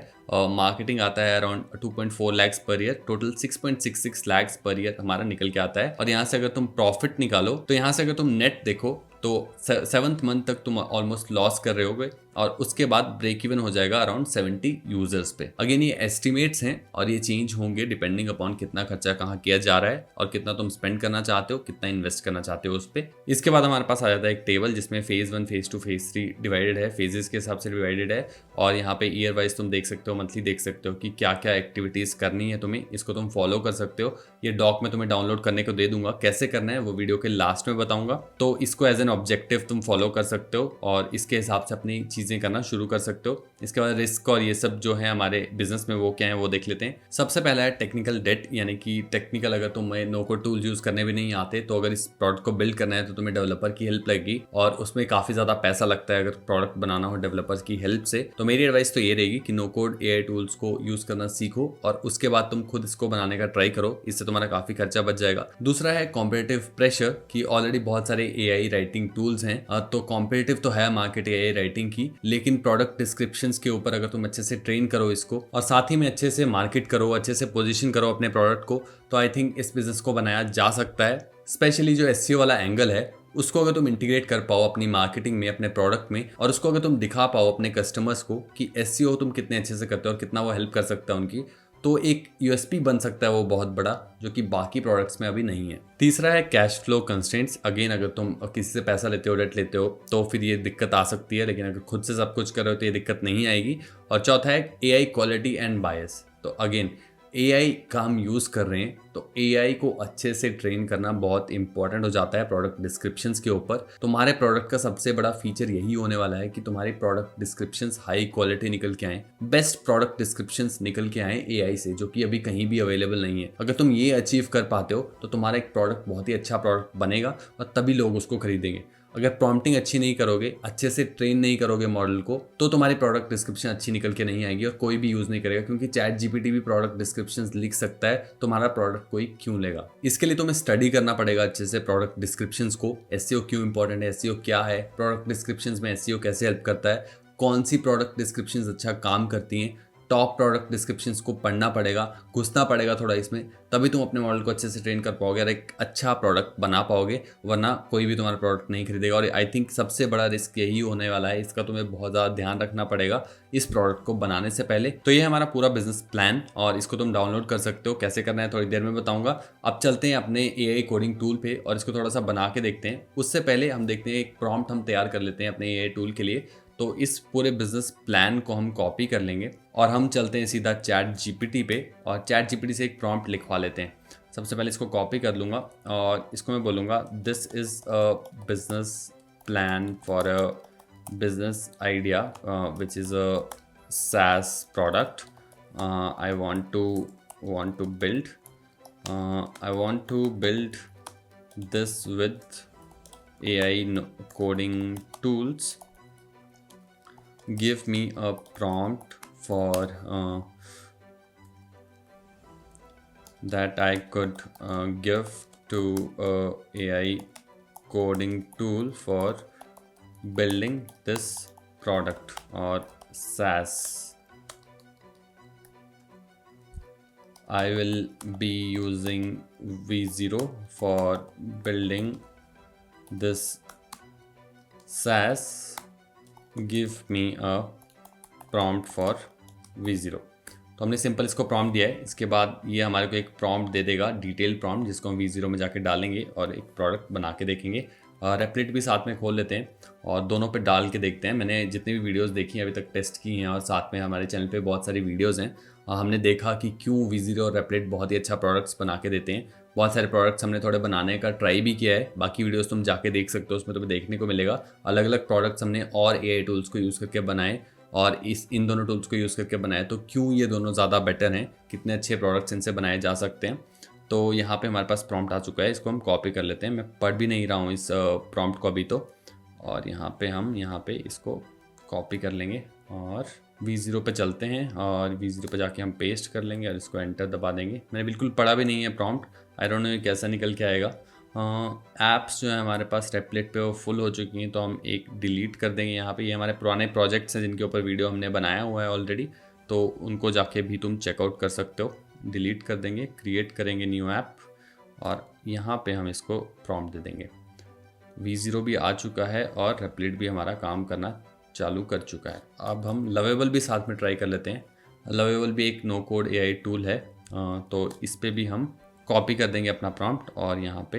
मार्केटिंग आता है around 2.4 lakh per year, total 6.66 lakh per year हमारा निकल के आता है। और यहाँ से अगर तुम प्रॉफिट निकालो तो यहाँ से अगर तुम नेट देखो तो 7th मंथ तक तुम ऑलमोस्ट लॉस कर रहे होगे और उसके बाद ब्रेक इवन हो जाएगा अराउंड 70 यूजर्स पे। अगेन ये एस्टिमेट्स हैं और ये चेंज होंगे डिपेंडिंग अपॉन कितना खर्चा कहाँ किया जा रहा है और कितना तुम स्पेंड करना चाहते हो, कितना इन्वेस्ट करना चाहते हो उस पर। इसके बाद हमारे पास आ जाता है एक टेबल जिसमें फेज 1, फेज 2, फेज 3 डिवाइडेड है, फेजेस के हिसाब से डिवाइडेड है। और यहाँ पे ईयर वाइज तुम देख सकते हो, मंथली देख सकते हो कि क्या क्या एक्टिविटीज करनी है तुम्हें, इसको तुम फॉलो कर सकते हो। ये डॉक में तुम्हें डाउनलोड करने को दे दूंगा, कैसे करना है वो वीडियो के लास्ट में बताऊंगा। तो इसको एज एन ऑब्जेक्टिव तुम फॉलो कर सकते हो और इसके हिसाब से अपनी चीजें करना शुरू कर सकते हो। इसके बाद रिस्क और ये सब जो है हमारे बिजनेस में वो क्या है वो देख लेते हैं। सबसे पहला है टेक्निकल डेट, यानी कि टेक्निकल अगर तुम्हें नो कोड टूल्स यूज करने भी नहीं आते तो अगर इस प्रोडक्ट को बिल्ड करना है तो तुम्हें डेवलपर की हेल्प लगेगी और उसमें काफी ज्यादा पैसा लगता है अगर प्रोडक्ट बनाना हो डेवलपर्स की हेल्प से। तो मेरी एडवाइस तो ये रहेगी कि नो कोड एआई टूल्स को यूज करना सीखो और उसके बाद तुम खुद इसको बनाने का ट्राई करो, इससे तुम्हारा काफी खर्चा बच जाएगा। दूसरा है कॉम्पिटिटिव प्रेशर, कि ऑलरेडी बहुत सारे एआई राइटिंग टूल्स हैं, तो कॉम्पिटिटिव तो है मार्केट एआई राइटिंग की, लेकिन प्रोडक्ट डिस्क्रिप्शंस के ऊपर अगर तुम अच्छे से ट्रेन करो इसको और साथ ही में अच्छे से मार्केट करो, अच्छे से पोजीशन करो अपने प्रोडक्ट को, तो आई थिंक इस बिजनेस को बनाया जा सकता है। स्पेशली जो एसईओ वाला एंगल है उसको अगर तुम इंटीग्रेट कर पाओ अपनी मार्केटिंग में, अपने प्रोडक्ट में, और उसको अगर तुम दिखा पाओ अपने कस्टमर्स को कि एसईओ तुम कितने अच्छे से करते हो और कितना वो हेल्प कर सकता है उनकी, तो एक यूएसपी बन सकता है वो बहुत बड़ा, जो कि बाकी प्रोडक्ट्स में अभी नहीं है। तीसरा है कैश फ्लो कंस्ट्रेंट्स। अगेन अगर तुम किसी से पैसा लेते हो, डेट लेते हो, तो फिर ये दिक्कत आ सकती है, लेकिन अगर खुद से सब कुछ कर रहे हो तो ये दिक्कत नहीं आएगी। और चौथा है एआई क्वालिटी एंड बायस। तो अगेन एआई का हम यूज़ कर रहे हैं, तो एआई को अच्छे से ट्रेन करना बहुत इंपॉर्टेंट हो जाता है प्रोडक्ट डिस्क्रिप्शंस के ऊपर। तुम्हारे प्रोडक्ट का सबसे बड़ा फीचर यही होने वाला है कि तुम्हारे प्रोडक्ट डिस्क्रिप्शंस हाई क्वालिटी निकल के आए, बेस्ट प्रोडक्ट डिस्क्रिप्शंस निकल के आए एआई से, जो कि अभी कहीं भी अवेलेबल नहीं है। अगर तुम ये अचीव कर पाते हो तो तुम्हारा एक प्रोडक्ट बहुत ही अच्छा प्रोडक्ट बनेगा और तभी लोग उसको खरीदेंगे। अगर प्रॉम्प्टिंग अच्छी नहीं करोगे, अच्छे से ट्रेन नहीं करोगे मॉडल को, तो तुम्हारी प्रोडक्ट डिस्क्रिप्शन अच्छी निकल के नहीं आएगी और कोई भी यूज़ नहीं करेगा, क्योंकि चैट जीपीटी भी प्रोडक्ट डिस्क्रिप्शंस लिख सकता है, तुम्हारा प्रोडक्ट कोई क्यों लेगा। इसके लिए तुम्हें स्टडी करना पड़ेगा अच्छे से प्रोडक्ट डिस्क्रिप्शंस को, एसईओ क्यों इंपॉर्टेंट है, एसईओ क्या है, प्रोडक्ट डिस्क्रिप्शंस में एसईओ कैसे हेल्प करता है, कौन सी प्रोडक्ट डिस्क्रिप्शंस अच्छा काम करती हैं, टॉप प्रोडक्ट डिस्क्रिप्शंस को पढ़ना पड़ेगा, घुसना पड़ेगा थोड़ा इसमें, तभी तुम अपने मॉडल को अच्छे से ट्रेन कर पाओगे और एक अच्छा प्रोडक्ट बना पाओगे, वरना कोई भी तुम्हारा प्रोडक्ट नहीं खरीदेगा। और आई थिंक सबसे बड़ा रिस्क यही होने वाला है, इसका तुम्हें बहुत ज़्यादा ध्यान रखना पड़ेगा इस प्रोडक्ट को बनाने से पहले। तो ये हमारा पूरा बिजनेस प्लान, और इसको तुम डाउनलोड कर सकते हो। कैसे करना है थोड़ी देर में बताऊंगा। अब चलते हैं अपने एआई कोडिंग टूल पे और इसको थोड़ा सा बना के देखते हैं। उससे पहले हम देखते हैं एक प्रॉम्प्ट हम तैयार कर लेते हैं अपने एआई टूल के लिए। तो इस पूरे बिजनेस प्लान को हम कॉपी कर लेंगे और हम चलते हैं सीधा चैट जीपीटी पे और चैट जीपीटी से एक प्रॉम्प्ट लिखवा लेते हैं। सबसे पहले इसको कॉपी कर लूँगा और इसको मैं बोलूँगा this is a business plan for a business idea which is a SaaS product I want to build. I want to build this with AI coding tools. Give me a prompt for that I could give to a AI coding tool for building this product or SaaS. I will be using V0 for building this SaaS. Give me a prompt for V0. तो हमने simple इसको prompt दिया है। इसके बाद ये हमारे को एक प्रॉम्प्ट दे देगा, डिटेल प्रॉम्प्ट, जिसको हम V0 में जाके डालेंगे और एक प्रोडक्ट बना के देखेंगे। रेप्लिट भी साथ में खोल लेते हैं और दोनों पे डाल के देखते हैं। मैंने जितनी भी वीडियोस देखी हैं अभी तक, टेस्ट की हैं, और साथ में हमारे चैनल पे बहुत सारी वीडियोस हैं। हमने देखा कि क्यों V0 और रेप्लिट बहुत ही अच्छा प्रोडक्ट्स बना के देते हैं। बहुत सारे प्रोडक्ट्स हमने थोड़े बनाने का ट्राई भी किया है, बाकी वीडियोस तुम जाके देख सकते हो, उसमें तुम्हें देखने को मिलेगा। अलग अलग प्रोडक्ट्स हमने और एआई टूल्स को यूज़ करके बनाए और इन दोनों टूल्स को यूज़ करके बनाए, तो क्यों ये दोनों ज़्यादा बेटर हैं, कितने अच्छे प्रोडक्ट्स इनसे बनाए जा सकते हैं। तो यहाँ पे हमारे पास प्रॉम्प्ट आ चुका है, इसको हम कॉपी कर लेते हैं। मैं पढ़ भी नहीं रहा हूँ इस प्रॉम्प्ट को अभी तो, और यहाँ पे हम इसको कॉपी कर लेंगे और V0 पे चलते हैं और V0 पे जाके हम पेस्ट कर लेंगे और इसको एंटर दबा देंगे। मैंने बिल्कुल पढ़ा भी नहीं है प्रॉम्प्ट, आई डोंट नो ये कैसा निकल के आएगा। ऐप्स जो है हमारे पास रेप्लिट पे वो फुल हो चुकी हैं, तो हम एक डिलीट कर देंगे यहाँ पे। ये हमारे पुराने प्रोजेक्ट्स हैं जिनके ऊपर वीडियो हमने बनाया हुआ है ऑलरेडी, तो उनको जाके भी तुम चेकआउट कर सकते हो। डिलीट कर देंगे, क्रिएट करेंगे न्यू ऐप और यहाँ पे हम इसको प्रॉम्प्ट दे देंगे। V0 भी आ चुका है और रेप्लिट भी हमारा काम करना चालू कर चुका है। अब हम लवेबल भी साथ में ट्राई कर लेते हैं। लवेबल भी एक नो कोड एआई टूल है, तो इस पे भी हम कॉपी कर देंगे अपना प्रॉम्प्ट और यहाँ पे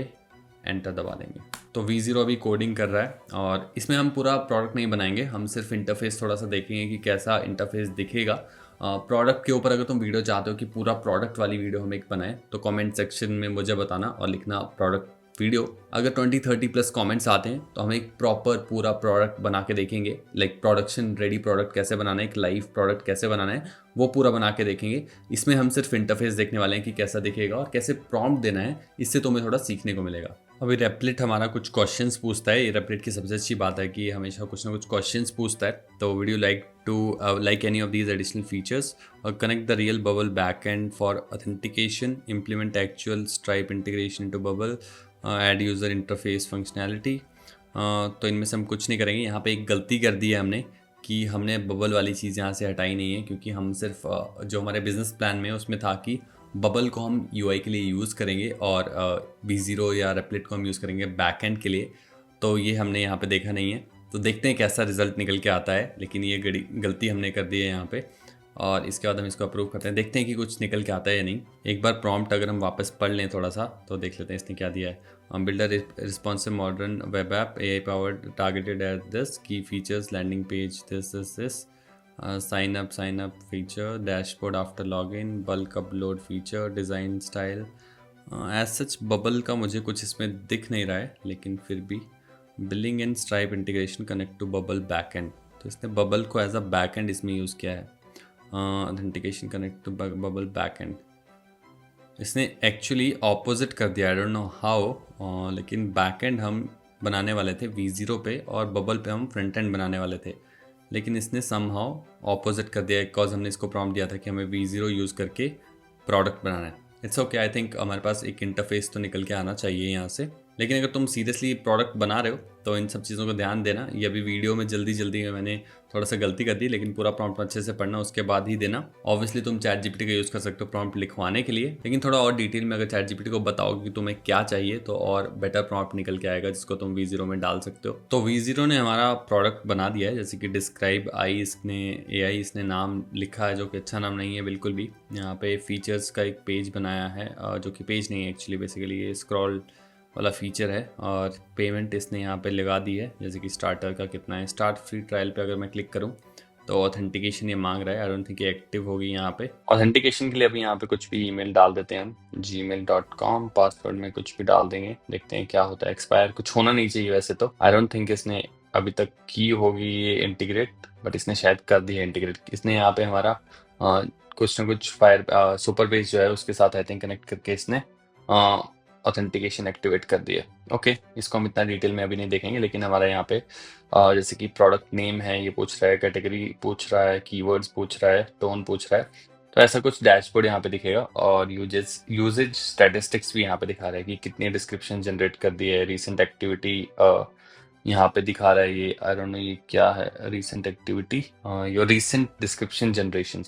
एंटर दबा देंगे। तो V0 अभी कोडिंग कर रहा है और इसमें हम पूरा प्रोडक्ट नहीं बनाएंगे, हम सिर्फ इंटरफेस थोड़ा सा देखेंगे कि कैसा इंटरफेस दिखेगा। प्रोडक्ट के ऊपर अगर तुम वीडियो चाहते हो कि पूरा प्रोडक्ट वाली वीडियो हम एक बनाएं, तो कमेंट सेक्शन में मुझे बताना और लिखना प्रोडक्ट वीडियो। अगर 20-30 प्लस कमेंट्स आते हैं तो हम एक प्रॉपर पूरा प्रोडक्ट बना के देखेंगे, लाइक प्रोडक्शन रेडी प्रोडक्ट कैसे बनाना है, एक लाइव प्रोडक्ट कैसे बनाना है, वो पूरा बना के देखेंगे। इसमें हम सिर्फ इंटरफेस देखने वाले हैं कि कैसा दिखेगा और कैसे प्रॉम्प्ट देना है, इससे तुम्हें थोड़ा सीखने को मिलेगा। अभी रेप्लिट हमारा कुछ क्वेश्चंस पूछता है। ये रेप्लिट की सबसे अच्छी बात है कि ये हमेशा कुछ ना कुछ क्वेश्चंस पूछता है। तो would you like any of these additional features और connect the real Bubble backend for authentication, implement actual Stripe integration into Bubble, add user interface functionality. तो इनमें से हम कुछ नहीं करेंगे। यहाँ पे एक गलती कर दी है हमने कि हमने बबल वाली चीज़ यहाँ से हटाई नहीं है, क्योंकि हम सिर्फ जो हमारे बिजनेस प्लान में है उसमें था कि बबल को हम यूआई के लिए यूज़ करेंगे और V0 या रेपलेट को हम यूज़ करेंगे बैकएंड के लिए। तो ये हमने यहाँ पे देखा नहीं है, तो देखते हैं कैसा रिजल्ट निकल के आता है। लेकिन ये गलती हमने कर दी है यहाँ पे, और इसके बाद हम इसको अप्रूव करते हैं, देखते हैं कि कुछ निकल के आता है या नहीं। एक बार प्रॉम्प्ट अगर हम वापस पढ़ लें थोड़ा सा तो देख लेते हैं इसने क्या दिया है। Builder responsive modern web app AI powered targeted at this key features landing page this sign up feature dashboard after login bulk upload feature design style. As such Bubble का मुझे कुछ इसमें दिख नहीं रहा है, लेकिन फिर भी billing and Stripe integration connect to Bubble backend, तो इसने बबल को एज अ बैकएंड इसमें यूज़ किया है। Authentication connect to Bubble backend, इसने एक्चुअली ऑपोजिट कर दिया, आई डोंट नो हाउ। लेकिन बैकएंड हम बनाने वाले थे V0 पे और बबल पे हम फ्रंट एंड बनाने वाले थे, लेकिन इसने समहाउ ऑपोजिट कर दिया, बिकॉज हमने इसको प्रॉम्प्ट दिया था कि हमें V0 यूज़ करके प्रोडक्ट बनाना है। इट्स ओके, आई थिंक हमारे पास एक इंटरफेस तो निकल के आना चाहिए यहाँ से। लेकिन अगर तुम सीरियसली प्रोडक्ट बना रहे हो तो इन सब चीज़ों को ध्यान देना। ये अभी वीडियो में जल्दी में मैंने थोड़ा सा गलती कर दी, लेकिन पूरा प्रॉम्प्ट अच्छे से पढ़ना, उसके बाद ही देना। ऑब्वियसली तुम चैट जीपीटी का यूज़ कर सकते हो प्रॉम्प्ट लिखवाने के लिए, लेकिन थोड़ा और डिटेल में अगर चैट जीपीटी को बताओगे कि तुम्हें क्या चाहिए तो और बेटर प्रॉम्प्ट निकल के आएगा, जिसको तुम V0 में डाल सकते हो। तो V0 ने हमारा प्रोडक्ट बना दिया है, जैसे कि डिस्क्राइब आई इसने AI इसने नाम लिखा है, जो कि अच्छा नाम नहीं है बिल्कुल भी। यहाँ पे फीचर्स का एक पेज बनाया है, जो कि पेज नहीं है एक्चुअली, बेसिकली ये स्क्रॉल वाला फीचर है। और पेमेंट इसने यहाँ पे लगा दी है, जैसे कि स्टार्टर का कितना है। स्टार्ट फ्री ट्रायल पे अगर मैं क्लिक करूँ तो ऑथेंटिकेशन ये मांग रहा है, आई डोंट थिंक ये एक्टिव होगी यहाँ पे। ऑथेंटिकेशन के लिए अभी यहाँ पे कुछ भी ईमेल डाल देते हैं हम, gmail.com, पासवर्ड में कुछ भी डाल देंगे, देखते हैं क्या होता है। एक्सपायर कुछ होना नहीं चाहिए वैसे तो, आई डोंट थिंक इसने अभी तक की होगी ये इंटीग्रेट, बट इसने शायद कर दी है इंटीग्रेट। इसने यहाँ पे हमारा कुछ ना कुछ फायर सुपर बेस जो है उसके साथ आई थिंक कनेक्ट करके इसने ऑथेंटिकेशन एक्टिवेट कर दिया। ओके, इसको हम इतना डिटेल में अभी नहीं देखेंगे, लेकिन हमारा यहाँ पे जैसे कि प्रोडक्ट नेम है ये पूछ रहा है, कैटेगरी पूछ रहा है, कीवर्ड्स पूछ रहा है, टोन पूछ रहा है, तो ऐसा कुछ डैशबोर्ड यहाँ पे दिखेगा। और यूजेज स्टैटिस्टिक्स भी यहाँ पे दिखा रहा है कि कितनी डिस्क्रिप्शन जनरेट कर दी है, रिसेंट एक्टिविटी यहाँ पे दिखा रहा है। ये आई डोंट नो ये क्या है, recent activity, your recent description generation.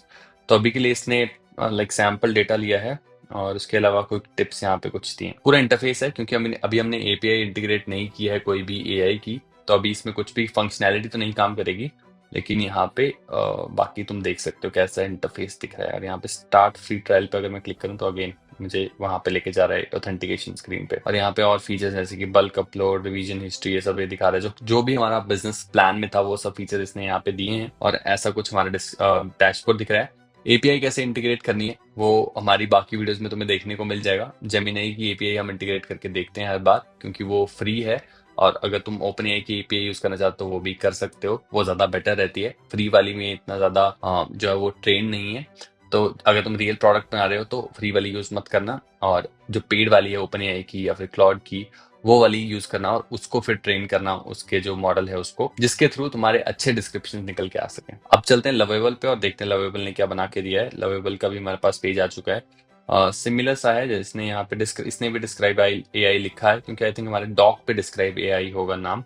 तो अभी के लिए इसने लाइक सैम्पल डेटा लिया है, और उसके अलावा कोई टिप्स यहाँ पे कुछ दी हैं। पूरा इंटरफेस है, क्योंकि अभी हमने API इंटीग्रेट नहीं की है कोई भी AI की, तो अभी इसमें कुछ भी फंक्शनैलिटी तो नहीं काम करेगी। लेकिन यहाँ पे बाकी तुम देख सकते हो कैसा इंटरफेस दिख रहा है। और यहाँ पे स्टार्ट फ्री ट्रायल पे अगर मैं क्लिक करूँ तो अगेन मुझे वहां पे लेके जा रहा है ऑथेंटिकेशन स्क्रीन पे। और यहाँ पे और फीचर्स जैसे कि बल्क अपलोड, रिवीजन हिस्ट्री, ये सब ये दिखा रहा है। जो भी हमारा बिजनेस प्लान में था वो सब फीचर इसने यहाँ पे दिए हैं। और ऐसा कुछ हमारा डैशबोर्ड दिख रहा है। API कैसे इंटीग्रेट करनी है वो हमारी बाकी वीडियोस में तुम्हें देखने को मिल जाएगा। जेमिनी की API हम इंटीग्रेट करके देखते हैं हर बार, क्योंकि वो फ्री है। और अगर तुम OpenAI की API यूज करना चाहते हो वो भी कर सकते हो, वो ज्यादा बेटर रहती है। फ्री वाली में इतना ज्यादा जो है वो ट्रेन नहीं है। तो अगर तुम रियल प्रोडक्ट बना रहे हो तो फ्री वाली यूज मत करना, और जो पेड वाली है OpenAI की या फिर क्लाउड की वो वाली यूज करना, और उसको फिर ट्रेन करना उसके जो मॉडल है उसको, जिसके थ्रू तुम्हारे अच्छे डिस्क्रिप्शन निकल के आ सके। अब चलते हैं लवेबल पे और देखते हैं लवेबल ने क्या बना के दिया है। लवेबल का भी हमारे पास पेज आ चुका है। सिमिलर सा है, जिसने यहाँ पे इसने भी डिस्क्राइब AI लिखा है, क्योंकि आई थिंक हमारे डॉक पे डिस्क्राइब AI होगा नाम।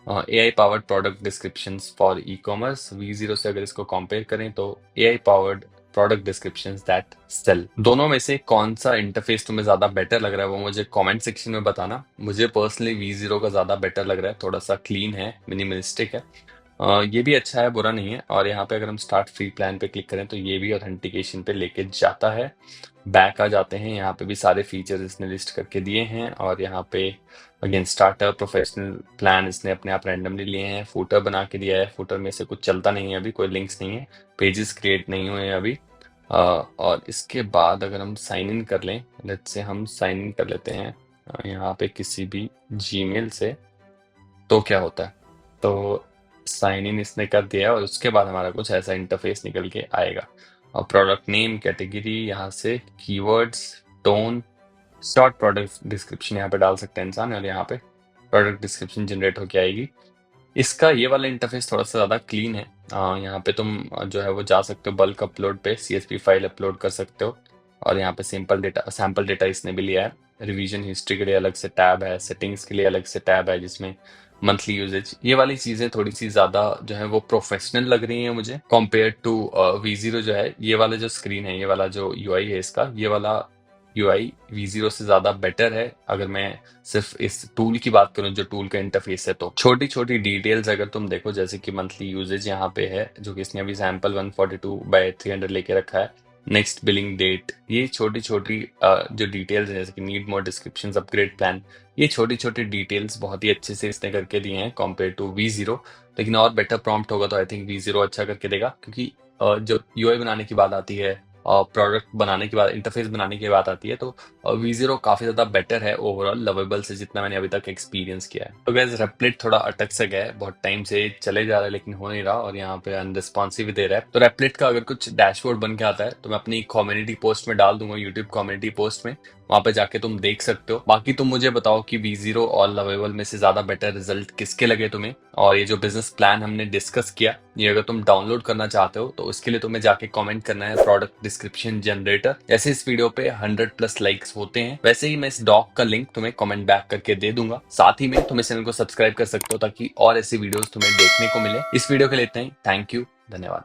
AI powered product description for E-कॉमर्स। V0 से अगर इसको कंपेयर करें तो AI powered product descriptions that sell. दोनों में से कौन सा इंटरफेस तुम्हें ज्यादा बेटर लग रहा है वो मुझे कमेंट सेक्शन में बताना। मुझे पर्सनली V0 का ज्यादा बेटर लग रहा है, थोड़ा सा क्लीन है, मिनिमलिस्टिक है। ये भी अच्छा है, बुरा नहीं है। और यहाँ पे अगर हम स्टार्ट फ्री प्लान पे क्लिक करें तो ये भी ऑथेंटिकेशन पे लेके जाता है। बैक आ जाते हैं, यहाँ पे भी सारे फीचर्स इसने लिस्ट करके दिए हैं। और यहाँ पे अगेन स्टार्टर प्रोफेशनल प्लान इसने अपने आप रैंडमली लिए हैं। फूटर बना के दिया है, फूटर में से कुछ चलता नहीं है अभी, कोई लिंक्स नहीं है, पेजेस क्रिएट नहीं हुए हैं अभी। और इसके बाद अगर हम साइन इन कर लें, लेट्स से हम साइन इन कर लेते हैं यहाँ पे किसी भी जीमेल से, तो क्या होता है। तो साइन इन इसने कर दिया और उसके बाद हमारा कुछ ऐसा इंटरफेस निकल के आएगा। और प्रोडक्ट नेम, कैटेगरी, यहाँ से keywords, tone, short product description यहाँ पे डाल सकते हैं इंसान, और यहाँ पे प्रोडक्ट डिस्क्रिप्शन जनरेट होके आएगी। इसका ये वाला इंटरफेस थोड़ा सा ज़्यादा क्लीन है। यहाँ पे तुम जो है वो जा सकते हो बल्क अपलोड पे, CSV फाइल अपलोड कर सकते हो। और यहाँ पे सैम्पल डेटा इसने भी लिया है। रिवीजन हिस्ट्री के लिए अलग से टैब है, सेटिंग्स के लिए अलग से टैब है, जिसमें मंथली यूजेज, ये वाली चीजें थोड़ी सी ज्यादा जो है वो प्रोफेशनल लग रही है मुझे कंपेयर टू V0 जो है। ये वाला जो स्क्रीन है, ये वाला जो यूआई है इसका, ये वाला यूआई V0 से ज्यादा बेटर है। अगर मैं सिर्फ इस टूल की बात करूं, जो टूल का इंटरफेस है, तो छोटी छोटी डिटेल्स अगर तुम देखो, जैसे कि मंथली यूजेज यहाँ पे है जो कि इसने अभी सैंपल 142/300 लेके रखा है, नेक्स्ट बिलिंग डेट, ये छोटी छोटी जो डिटेल्स है, जैसे कि need more description, upgrade plan, ये छोटी छोटी डिटेल्स बहुत ही अच्छे से इसने करके दिए हैं कंपेयर टू V0। लेकिन और बेटर प्रॉम्प्ट होगा तो आई थिंक V0 अच्छा करके देगा, क्योंकि जो यूआई बनाने की बात आती है और प्रोडक्ट बनाने की बात, इंटरफेस बनाने की बात आती है, तो V0 काफी ज्यादा बेटर है ओवरऑल लवेबल से, जितना मैंने अभी तक एक्सपीरियंस किया है। तो गैस रेपलेट थोड़ा अटक सा गया है, बहुत टाइम से चले जा रहा है लेकिन हो नहीं रहा, और यहाँ पे अनरिस्पॉन्सिव दे रहा है। तो रेपलेट का अगर कुछ डैशबोर्ड बन के आता है तो मैं अपनी कम्युनिटी पोस्ट में डाल दूंगा, यूट्यूब कम्युनिटी पोस्ट में, वहां पे जाके तुम देख सकते हो। बाकी तुम मुझे बताओ कि V0 और लवेबल में से ज्यादा बेटर रिजल्ट किसके लगे तुम्हें, और ये जो बिजनेस प्लान हमने डिस्कस किया, ये अगर तुम डाउनलोड करना चाहते हो तो उसके लिए तुम्हें जाके कमेंट करना है प्रोडक्ट डिस्क्रिप्शन जनरेटर। जैसे इस वीडियो पे 100+ लाइक्स होते हैं, वैसे ही मैं इस डॉक का लिंक तुम्हें कमेंट बैक करके दे दूंगा। साथ ही में तुम इस चैनल को सब्सक्राइब कर सकते हो ताकि और ऐसी वीडियोस तुम्हें देखने को मिले। इस वीडियो के लिए इतना ही, थैंक यू, धन्यवाद।